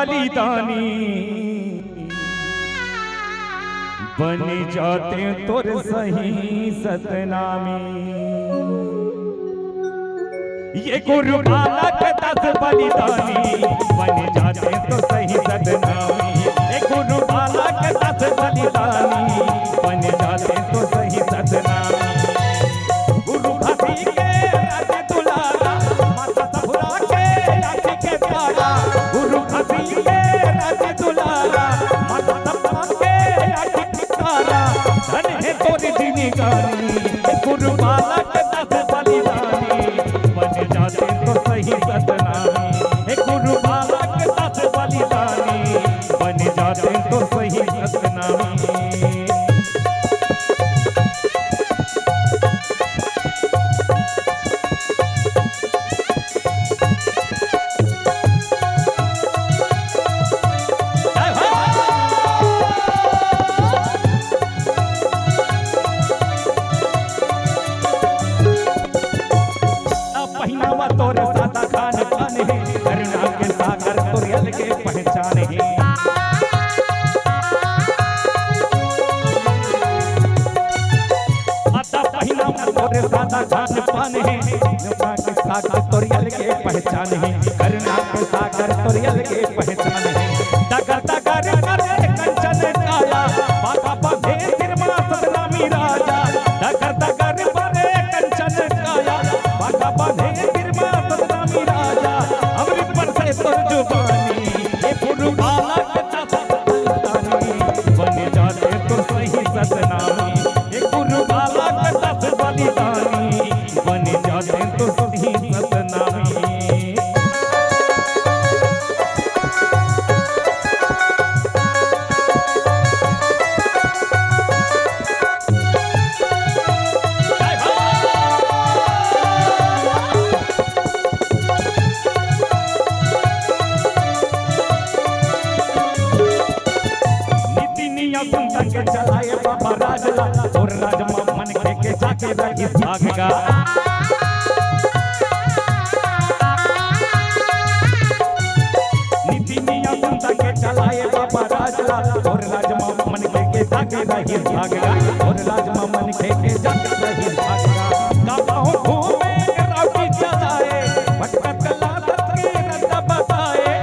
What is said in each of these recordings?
बलिदानी बन जाते तुर सही सतनामी। ये गुरु बालक 10 बलिदानी बन जाते तो सही सतनामी। ये गुरु बालक 10 बलिदानी बन जाते तो सही सतनामी। गुरु भक्ति के राज दुलारा माता सफुरा के आँख के प्यारा। गुरु भक्ति के राज दुलारा माता सफुरा के आँख के प्यारा। धन है तोरी जिंदगानी गुरु बालक 10 बलिदानी बन जाते तो सही सतनामी। हे गुरु बालक 10 बलिदानी बन जाते तो सही सतनामी। पहनावा तोर सादा खान पान है करुणा के सागर तोरियल के पहचान है। आता पहनावा तोर सादा खान पान है करुणा के सागर तोरियल के पहचान है। करुणा के सागर तोरियल के पहचान है। डगर डगर करे कंचन काया बाबा बाधे तिरमा सतनामी राजा। डगर डगर करे कंचन काया बाबा बाधे तिरमा सतनामी राजा। अमृत बरसे तोर जुबानी ये गुरु बालक 10 बलिदानी बन जाते तो सही सतनामी। ये गुरु बालक 10 बलिदानी बन जाते तो सही सतनामी। संग चलाए बाबा राजला और राजमा मन के जाके रही भागगा। नीति नियम संग चलाए बाबा राजला और राजमा मन के जाके रही भागगा। और राजमा मन के जाके रही भागगा। गाँव घूमे राउटी चलाए भटकत लादत के रस्ता बताए।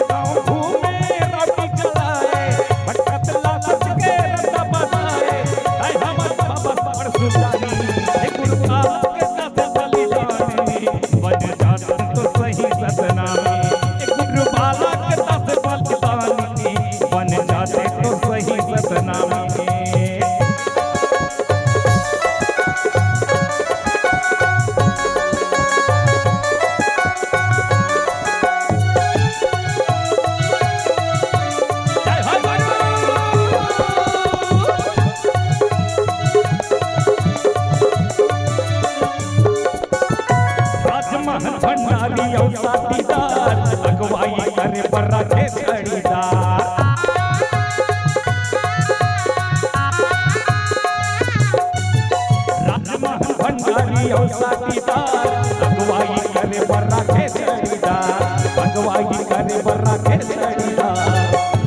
गाँव घूमे राउटी चलाए भटकत लादत के रस्ता बताए। ऐ हमर बाबा पर सुल्तानी हे गुरु बालक 10 बलिदानी बन जाते तो सही सतनामी। हे गुरु बालक 10 बलिदानी बन जाते तो सही सतनामी। राजमहल भंडारी और साथीदार अगवाई करे पर रखे खड़ीदार। राजमहल भंडारी और साथीदार अगवाई करे पर रखे खड़ीदार। अगवाई करे पर रखे खड़ीदार।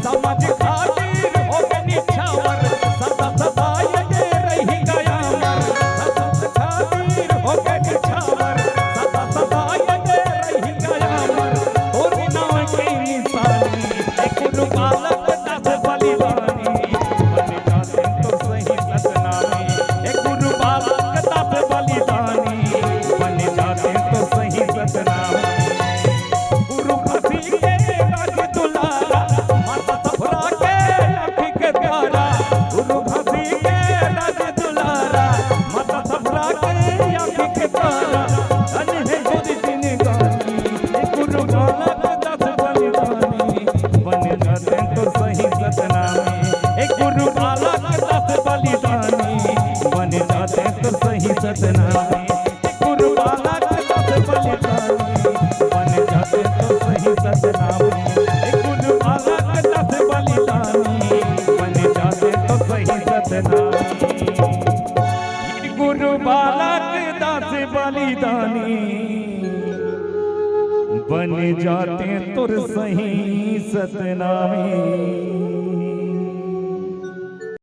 समाज खातिर हो के निछावर सदा सदा ये रही गया मर। समाज खातिर हो के निछावर सदा सदा ये रही गया मर। और नाम के निशानी हे गुरु बालक 10 बलिदानी बन जाते तो सही सतनामी। हे गुरु बालक 10 बलिदानी बन जाते तो सही सतनामी। गुरु भक्ति के राज दुलारा माता सफुरा के आँख के प्यारा। गुरु भक्ति के राज दुलारा माता सफुरा के आँख के प्यारा। धन है तोरी जिंदगानी हे गुरु बालक 10 बलिदानी बन जाते तो सही सतनामी। हे गुरु बालक 10 बलिदानी बन जाते तो सही सतनामी। हे गुरु बालक 10 बलिदानी बन जाते तो सही सतनामी। हे गुरु बालक 10 बलिदानी बन जाते तो सही सतनामी। गुरु बालक 10 बलिदानी बन जाते तुर सही सतनामी।